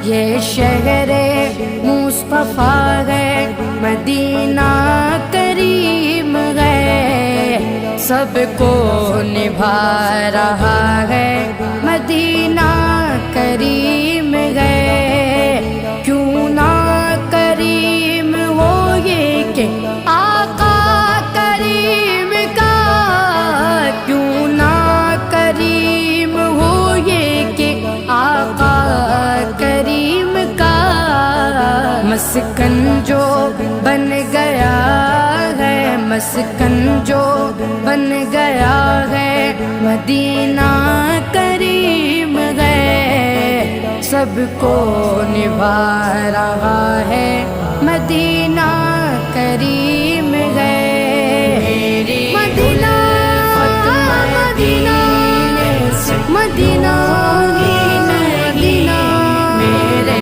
یہ شہر مصطفیٰ ہے، مدینہ کریم ہے، سب کو نبھا رہا ہے، مدینہ کریم ہے۔ کیوں نہ کریم ہو یہ کہ آقا کریم کا، کیوں نہ کریم ہو یہ کہ آقا کریم کا، مسکن جو بن گیا ہے، مسکن جو بن گیا ہے، مدینہ کریم ہے، سب کو نبھا رہا ہے، مدینہ کریم ہے۔ مدینہ مدینہ مدینہ